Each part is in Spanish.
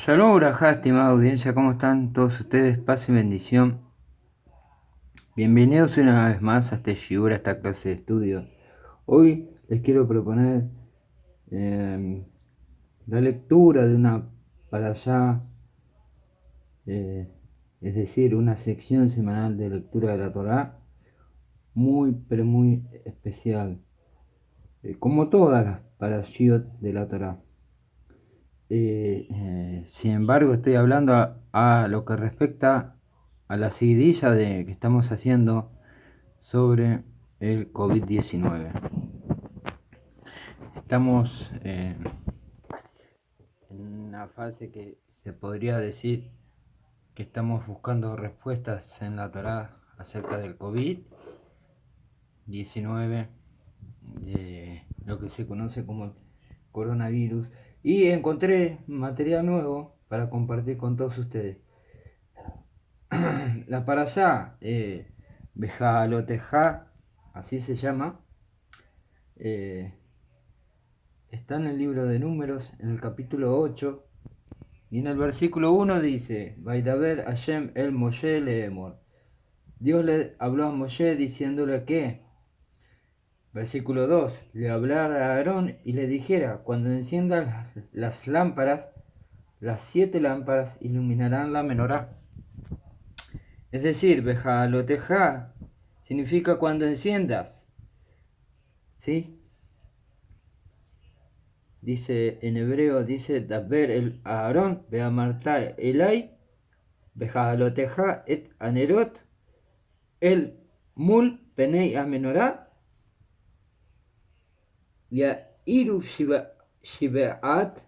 Shalom Urajá, estimada audiencia, ¿cómo están todos ustedes? Paz y bendición. Bienvenidos una vez más a este shiur, a esta clase de estudio. Hoy les quiero proponer la lectura de una parashá, es decir, una sección semanal de lectura de la Torá, muy pero muy especial, como todas las parashiot de la Torá. Sin embargo, estoy hablando a lo que respecta a la seguidilla que estamos haciendo sobre el COVID-19. Estamos en una fase que se podría decir que estamos buscando respuestas en la Torá acerca del COVID-19, de lo que se conoce como el coronavirus, y encontré material nuevo para compartir con todos ustedes. La parashá Bejalotejá, así se llama, está en el libro de Números, en el capítulo 8, y en el versículo 1 dice: Vaidaber Hashem el Moshe leemor. Dios le habló a Moshe diciéndole que, versículo 2, le hablara a Aarón y le dijera: cuando enciendas las lámparas, las 7 lámparas iluminarán la menorá. Es decir, Bejalotejá significa cuando enciendas, ¿sí? Dice en hebreo, dice Daber el Aarón, Beamarta Elai, Bejalotejá et Anerot, el Mul Penei Amenorá, Iru Shivaat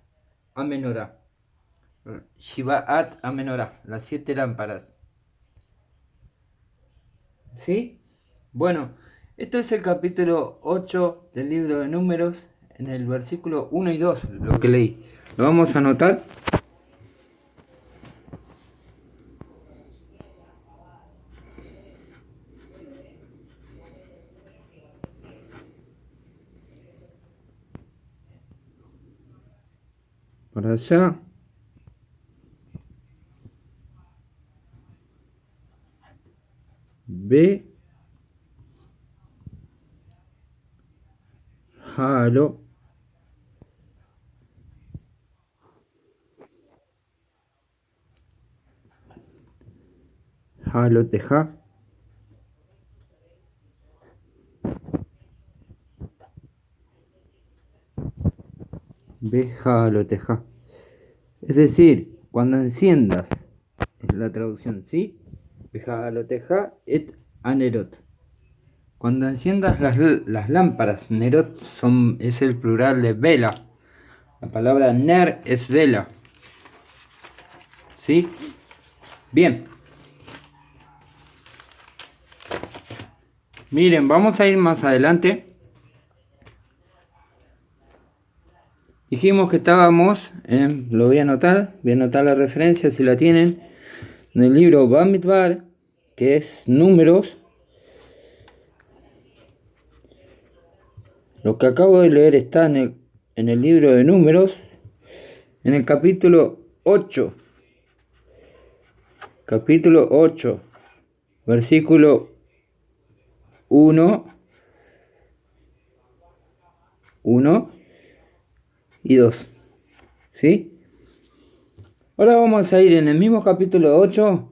Amenorá. Shivaat Amenorá, las 7 lámparas. ¿Sí? Bueno, esto es el capítulo 8 del libro de Números, en el versículo 1 y 2, lo que leí. Lo vamos a anotar. Para allá. B. Jalo. Jaloteja. Bejaloteja. Es decir, cuando enciendas, es la traducción, ¿sí? Bejaloteja et anerot. Cuando enciendas las lámparas, nerot es el plural de vela. La palabra ner es vela. ¿Sí? Bien. Miren, vamos a ir más adelante. Dijimos que estábamos lo voy a anotar la referencia si la tienen, en el libro Bamidbar, que es Números. Lo que acabo de leer está en el libro de Números, en el capítulo 8. Capítulo 8, versículo 1 y 2. ¿Sí? Ahora vamos a ir en el mismo capítulo 8,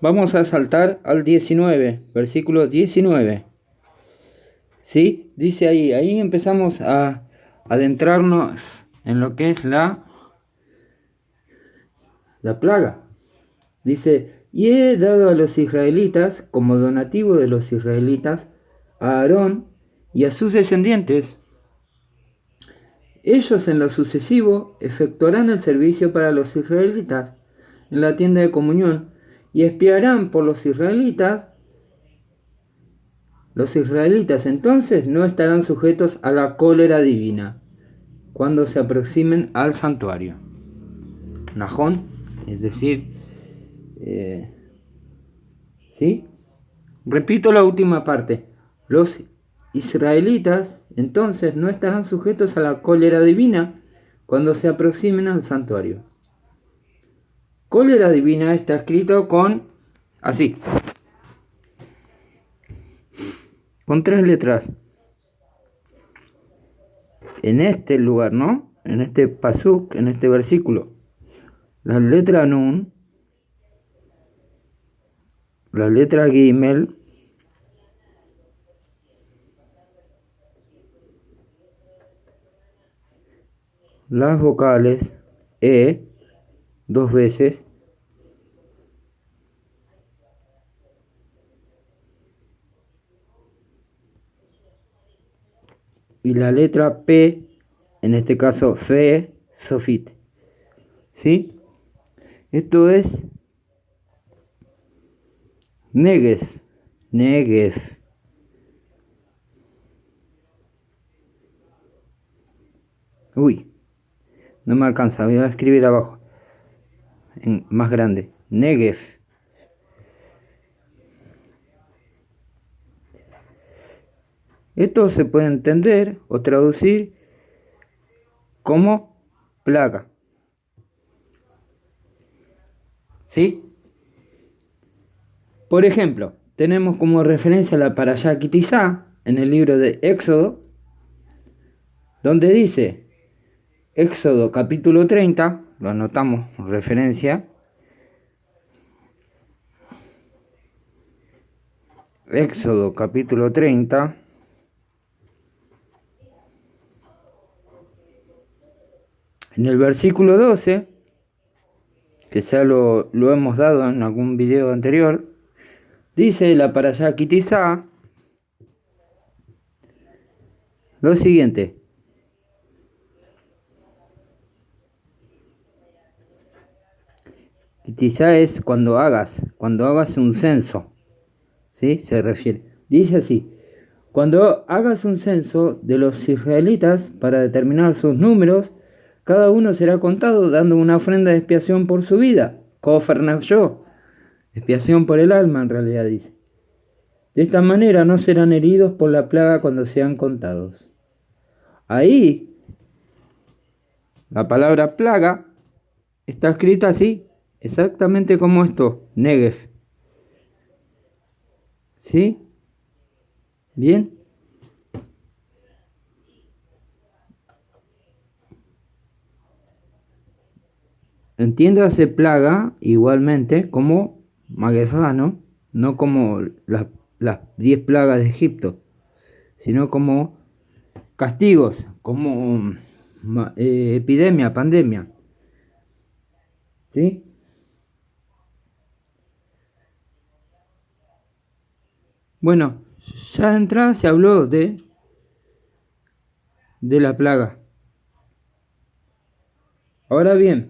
vamos a saltar al 19, versículo 19. ¿Sí? Dice ahí empezamos a adentrarnos en lo que es la plaga. Dice: y he dado a los israelitas, como donativo de los israelitas, a Aarón y a sus descendientes. Ellos en lo sucesivo efectuarán el servicio para los israelitas en la tienda de comunión y espiarán por los israelitas. Los israelitas entonces no estarán sujetos a la cólera divina cuando se aproximen al santuario. Najón, es decir, ¿sí? Repito la última parte. Los israelitas entonces no estarán sujetos a la cólera divina cuando se aproximen al santuario. Cólera divina está escrito con así, con 3 letras. En este lugar, ¿no? En este pasuk, en este versículo. La letra Nun, la letra Gimel, las vocales E 2 veces, y la letra P, en este caso Fe, Sofit. ¿Sí? Esto es Negev. Negev. Uy, no me alcanza, voy a escribir abajo, en más grande. Negev. Esto se puede entender o traducir como plaga. ¿Sí? Por ejemplo, tenemos como referencia la Parashá Kitizá en el libro de Éxodo, donde dice, Éxodo capítulo 30, lo anotamos referencia, Éxodo capítulo 30, en el versículo 12, que ya lo hemos dado en algún video anterior, dice la Parashá Kitizá lo siguiente. Kitizá es cuando hagas un censo, ¿sí? Se refiere. Dice así, cuando hagas un censo de los israelitas para determinar sus números, cada uno será contado dando una ofrenda de expiación por su vida. Kofer nafsho, expiación por el alma en realidad dice. De esta manera no serán heridos por la plaga cuando sean contados. Ahí, la palabra plaga está escrita así, exactamente como esto, Negev. ¿Sí? ¿Bien? Entiéndase plaga igualmente como Magefá, ¿no? No como las 10 plagas de Egipto, sino como castigos, como epidemia, pandemia. ¿Sí? Bueno, ya de entrada se habló de la plaga. Ahora bien,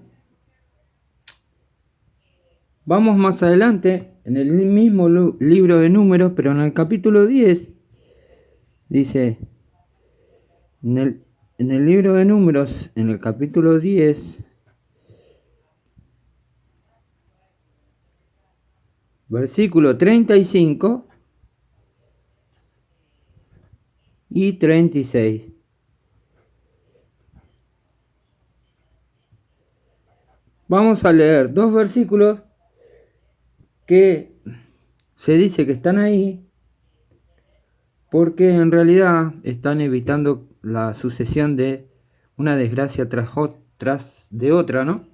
vamos más adelante, en el mismo libro de Números, pero en el capítulo 10, dice, en el libro de Números, en el capítulo 10, versículo 35 y 36. Vamos a leer dos versículos que se dice que están ahí porque en realidad están evitando la sucesión de una desgracia tras de otra, ¿no?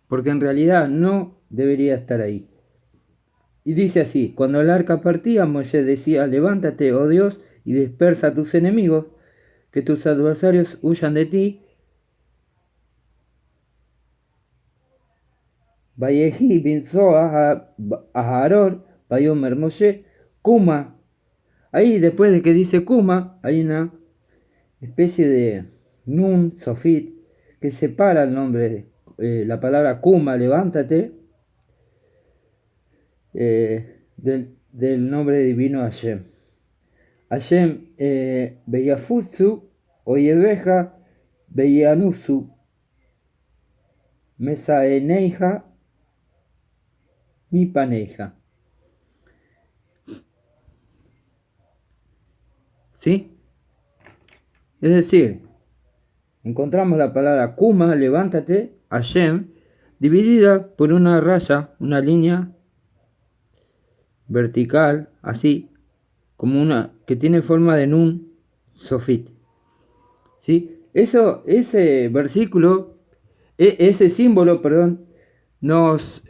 Porque en realidad no debería estar ahí. Y dice así, cuando el arca partía, Moisés decía, levántate, oh Dios, y dispersa a tus enemigos, que tus adversarios huyan de ti. Vayehi binzó a Aarón, Vayomer Moshe, Kuma. Ahí después de que dice Kuma, hay una especie de Nun, Sofit, que separa el nombre, la palabra Kuma, levántate, del nombre divino Hashem. Hashem Beyafutsu, Oyebeja, Beyanusu, Mesaeneja, Mipaneja. ¿Sí? Es decir, encontramos la palabra Kuma, levántate, Hashem, dividida por una raya, una línea vertical, así, como una que tiene forma de Nun Sofit. ¿Sí? Ese versículo, ese símbolo, perdón, nos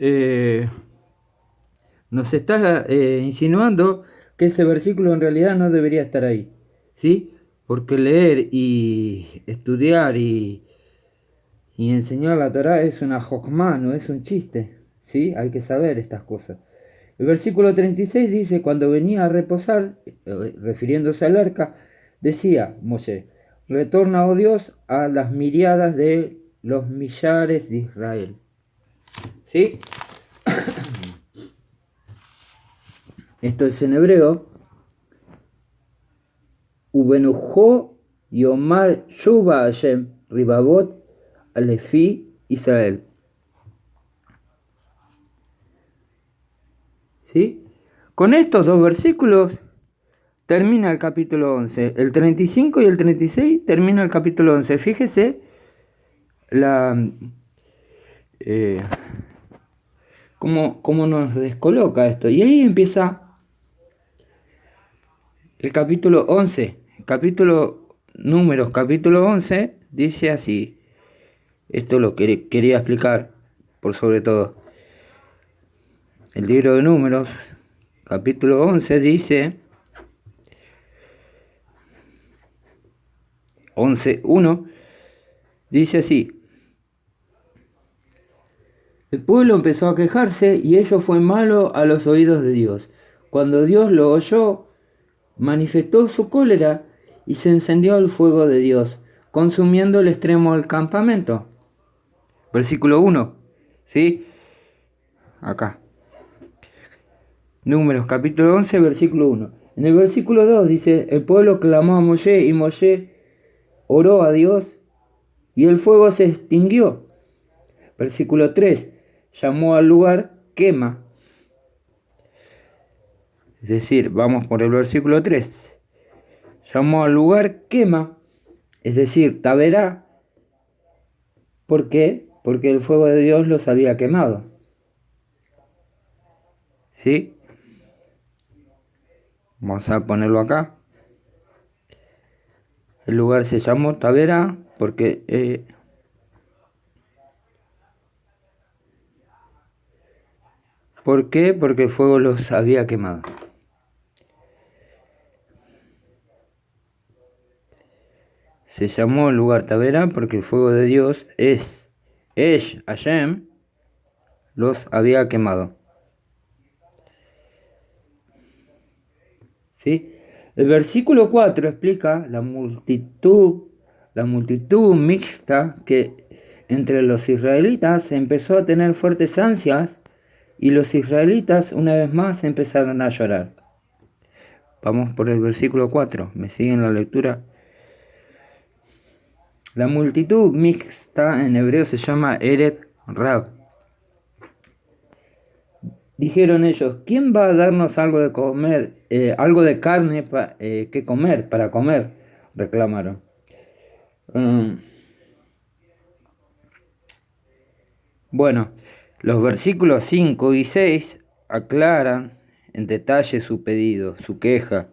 está insinuando que ese versículo en realidad no debería estar ahí. ¿Sí? Porque leer y estudiar y enseñar la Torá es una jokmá, no es un chiste. ¿Sí? Hay que saber estas cosas. El versículo 36 dice, cuando venía a reposar, refiriéndose al arca, decía Moshe, retorna, oh Dios, a las miriadas de los millares de Israel. ¿Sí? Esto es en hebreo. Ubenujó Yomar Shuba Hashem Ribabot Alefi Israel. ¿Sí? Con estos dos versículos termina el capítulo 11. El 35 y el 36 termina el capítulo 11. Fíjese cómo nos descoloca esto. Y ahí empieza el capítulo 11. Números, capítulo 11, dice así. Esto lo quería explicar por sobre todo. El libro de Números, capítulo 11, dice 11:1, dice así. El pueblo empezó a quejarse y ello fue malo a los oídos de Dios. Cuando Dios lo oyó, manifestó su cólera y se encendió el fuego de Dios, consumiendo el extremo del campamento. Versículo 1, ¿sí? Acá. Números capítulo 11, versículo 1. En el versículo 2 dice, el pueblo clamó a Moshe y Moshe oró a Dios y el fuego se extinguió. Versículo 3, llamó al lugar Quema. Es decir, vamos por el versículo 3. Llamó al lugar Quema, es decir, Taberá. ¿Por qué? Porque el fuego de Dios los había quemado. ¿Sí? Vamos a ponerlo acá. El lugar se llamó Taberá porque ¿por qué? Porque el fuego los había quemado. Se llamó el lugar Taberá porque el fuego de Dios Hashem, los había quemado. ¿Sí? El versículo 4 explica la multitud mixta que entre los israelitas empezó a tener fuertes ansias y los israelitas una vez más empezaron a llorar. Vamos por el versículo 4, ¿me siguen la lectura? La multitud mixta en hebreo se llama Eret Rab. Dijeron ellos, ¿quién va a darnos algo de comer, algo de carne que comer, para comer? Reclamaron. Bueno, los versículos 5 y 6 aclaran en detalle su pedido, su queja,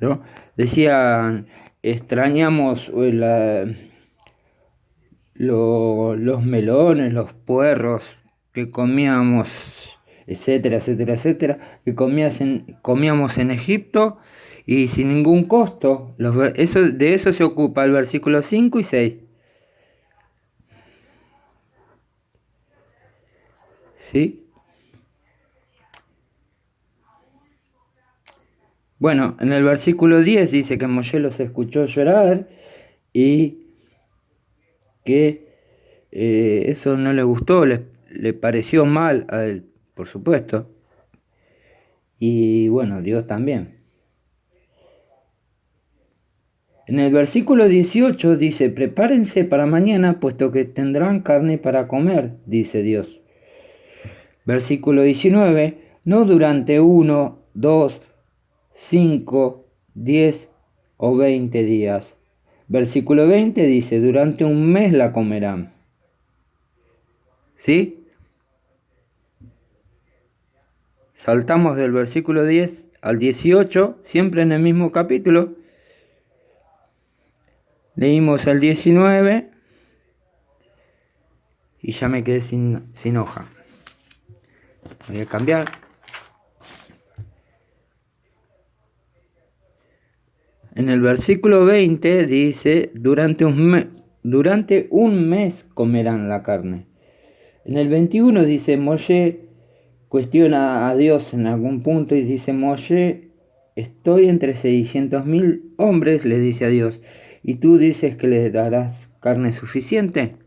¿no? Decían, extrañamos los melones, los puerros que comíamos, etcétera, etcétera, etcétera, que comíamos en Egipto y sin ningún costo. De eso se ocupa el versículo 5 y 6. ¿Sí? Bueno, en el versículo 10 dice que Moshe los escuchó llorar y que eso no le gustó, le pareció mal a él, por supuesto. Y bueno, Dios también. En el versículo 18 dice, prepárense para mañana, puesto que tendrán carne para comer, dice Dios. Versículo 19, no durante 1, 2, 5, 10 o 20 días. Versículo 20 dice, durante un mes la comerán. ¿Sí? Saltamos del versículo 10 al 18, siempre en el mismo capítulo. Leímos el 19 y ya me quedé sin hoja. Voy a cambiar. En el versículo 20 dice, durante un mes comerán la carne. En el 21 dice, Moshe cuestiona a Dios en algún punto y dice, Moshe, estoy entre 600.000 hombres, le dice a Dios, y tú dices que les darás carne suficiente.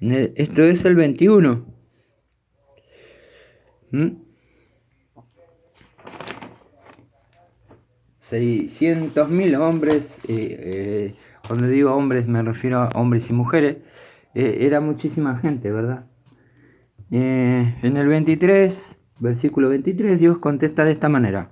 Esto es el 21. 600.000 hombres, cuando digo hombres me refiero a hombres y mujeres, era muchísima gente, ¿verdad? En el 23, versículo 23, Dios contesta de esta manera.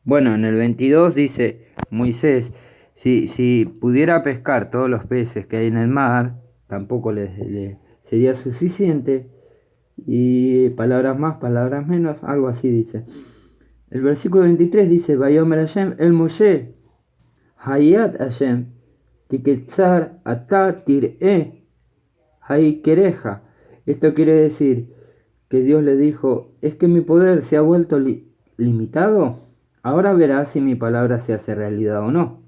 Bueno, en el 22 dice, Moisés, si pudiera pescar todos los peces que hay en el mar, tampoco le sería suficiente. Y palabras más, palabras menos, algo así dice. El versículo 23 dice, Vayomer Hashem el Moshe, Hayat Hashem, Tiketzar ata tir'e, Haikereja. Esto quiere decir que Dios le dijo, ¿es que mi poder se ha vuelto limitado? Ahora verás si mi palabra se hace realidad o no.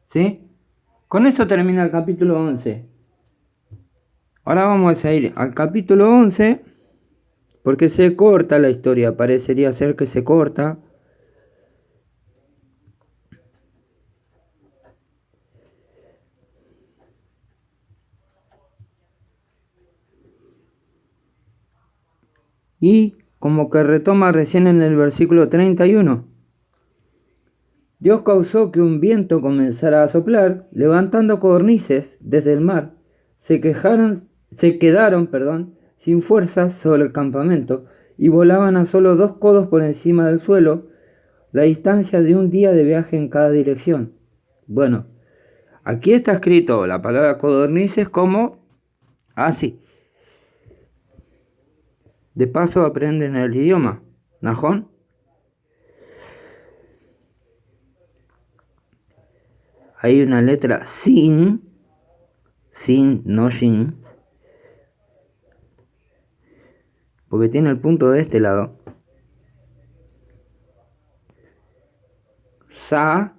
¿Sí? Con eso termina el capítulo 11. Ahora vamos a ir al capítulo 11, porque se corta la historia, parecería ser que se corta. Y como que retoma recién en el versículo 31. Dios causó que un viento comenzara a soplar, levantando codornices desde el mar. Se quedaron sin fuerzas sobre el campamento y volaban a solo 2 codos por encima del suelo, la distancia de un día de viaje en cada dirección. Bueno, aquí está escrito la palabra codornices como así. De paso aprenden el idioma, ¿najón? Hay una letra sin, no shin, porque tiene el punto de este lado. Sa,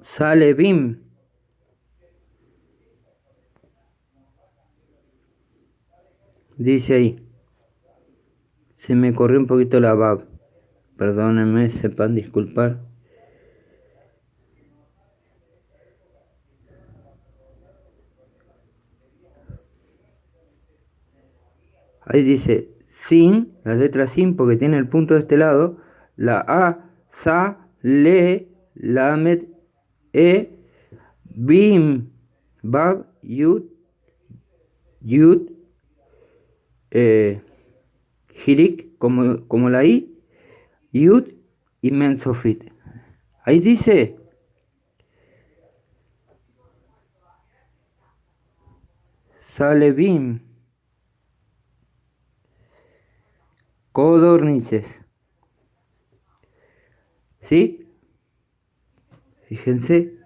sale bim. Dice ahí. Se me corrió un poquito la bab. Perdónenme, sepan disculpar. Ahí dice sin, la letra sin porque tiene el punto de este lado. La A, Sa, Le, Lamed, E, Bim, Bab, Yud, Hirik, como la I, Yud y Mensofit. Ahí dice Salebim, codornices. ¿Sí? Fíjense.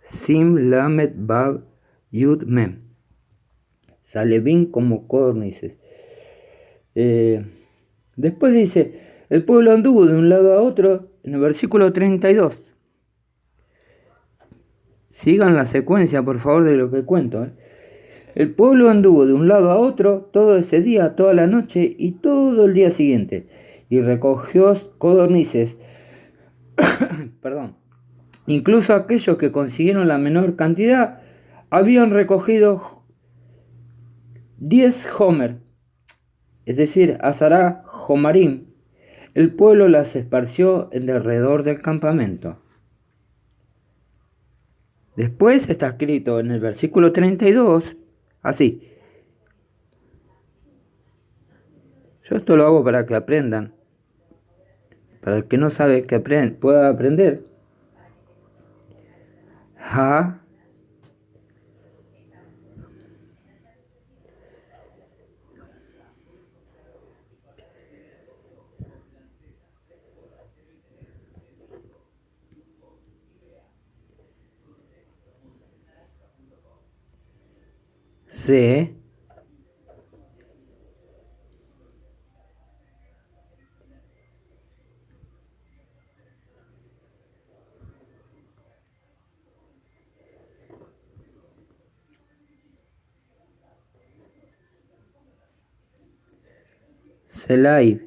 Sim, Lamed, Bab, Yud, Mem. Salebim como codornices. Después dice, el pueblo anduvo de un lado a otro en el versículo 32. Sigan la secuencia, por favor, de lo que cuento. El pueblo anduvo de un lado a otro todo ese día, toda la noche y todo el día siguiente, y recogió codornices. Perdón. Incluso aquellos que consiguieron la menor cantidad habían recogido 10 homer. es decir, Hazará Jomarim, el pueblo las esparció en alrededor del campamento. Después está escrito en el versículo 32, así. Yo esto lo hago para que aprendan. Para el que no sabe que pueda aprender. Ha, se, Selai.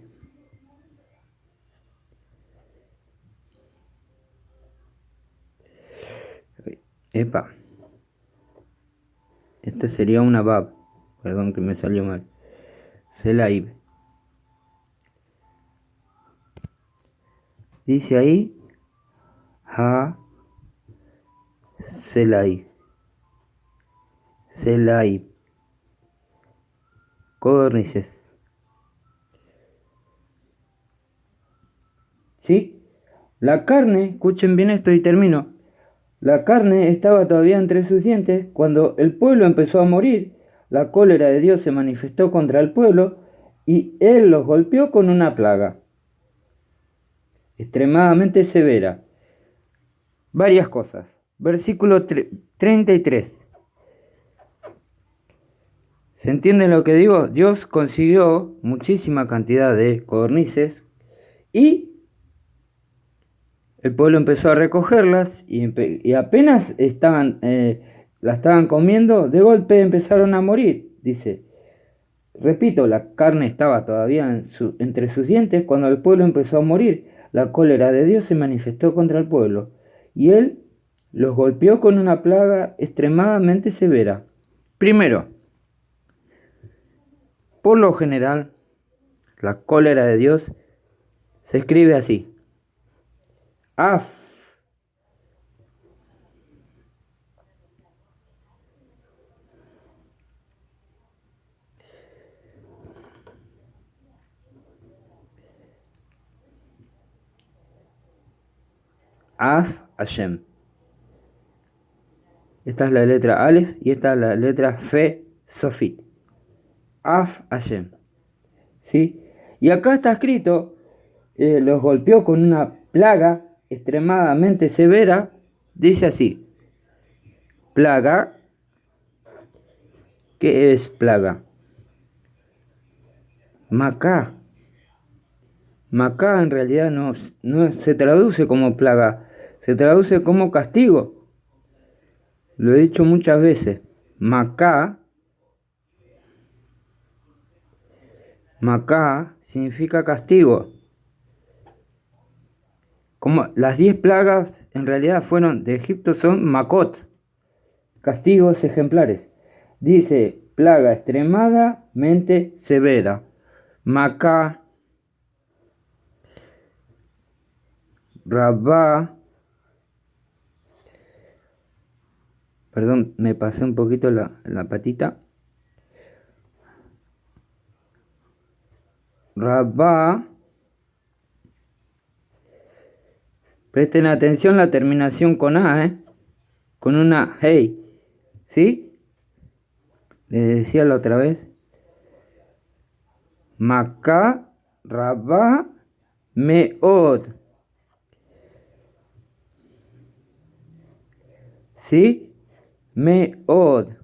Epa. Este sería una bab. Perdón que me salió mal. Selaib. Dice ahí. Ha. Selaib. Selaib. Codornices. ¿Sí? La carne, escuchen bien esto y termino. La carne estaba todavía entre sus dientes cuando el pueblo empezó a morir. La cólera de Dios se manifestó contra el pueblo y él los golpeó con una plaga extremadamente severa. Varias cosas. Versículo 33. ¿Se entiende lo que digo? Dios consiguió muchísima cantidad de codornices y el pueblo empezó a recogerlas y apenas la estaban comiendo, de golpe empezaron a morir. Dice, repito, la carne estaba todavía entre sus dientes cuando el pueblo empezó a morir. La cólera de Dios se manifestó contra el pueblo y él los golpeó con una plaga extremadamente severa. Primero, por lo general, la cólera de Dios se escribe así. Af. Af Hashem. Esta es la letra Aleph y esta es la letra Fe Sofit. Af Hashem. ¿Sí? Y acá está escrito, los golpeó con una plaga extremadamente severa. Dice así. Plaga. ¿Qué es plaga? Macá. Macá en realidad no se traduce como plaga, se traduce como castigo. Lo he dicho muchas veces. Macá significa castigo. Como las 10 plagas en realidad fueron de Egipto son Makot, castigos ejemplares. Dice plaga extremadamente severa. Macá, Rabá. Perdón, me pasé un poquito la patita. Rabá. Presten atención la terminación con A, con una hey. ¿Sí? Les decía la otra vez. Macá, Rabá, Meod. ¿Sí? Meod.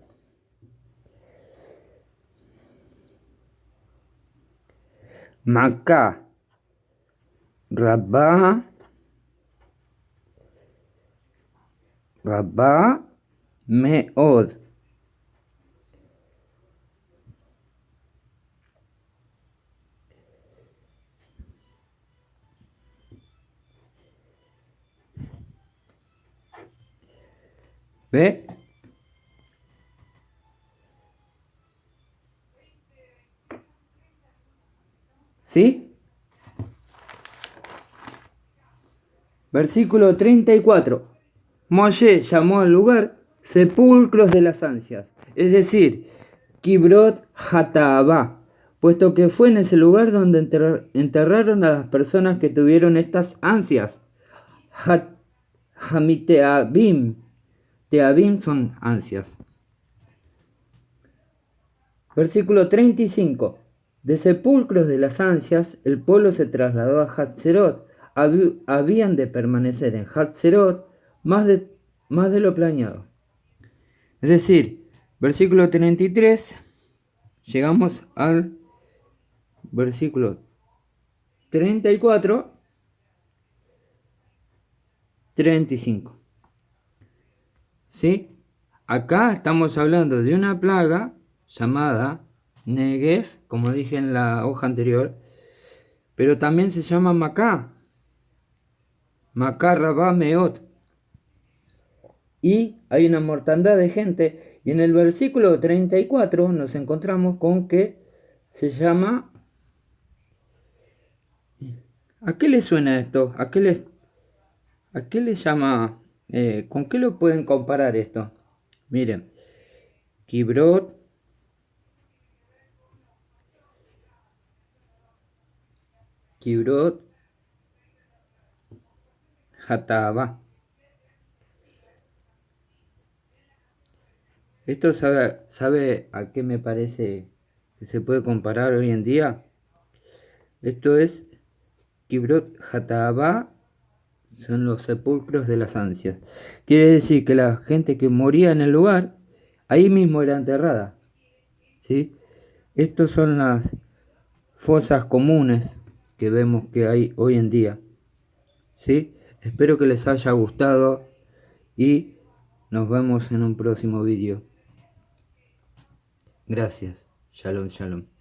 Macá, Rabá, Meod. ¿Ve? ¿Sí? Versículo 34. Moshe llamó al lugar sepulcros de las ansias, es decir, Kibrot Hataabá, puesto que fue en ese lugar donde enterraron a las personas que tuvieron estas ansias. Hamiteabim, Teabim son ansias. Versículo 35. De sepulcros de las ansias, el pueblo se trasladó a Hatzerot. Habían de permanecer en Hatzerot más de lo planeado. Es decir, versículo 33, llegamos al versículo 34, 35. ¿Sí? Acá estamos hablando de una plaga llamada Negev, como dije en la hoja anterior, pero también se llama Macá Rabá Meot. Y hay una mortandad de gente, y en el versículo 34 nos encontramos con que se llama... ¿A qué le suena esto? ¿A qué le llama? ¿Con qué lo pueden comparar esto? Miren, Kibrot Hataba. ¿Esto sabe a qué me parece que se puede comparar hoy en día? Esto es Kibrot Hataba, son los sepulcros de las ansias. Quiere decir que la gente que moría en el lugar, ahí mismo era enterrada. ¿Sí? Estas son las fosas comunes que vemos que hay hoy en día. ¿Sí? Espero que les haya gustado y nos vemos en un próximo vídeo. Gracias. Shalom, shalom.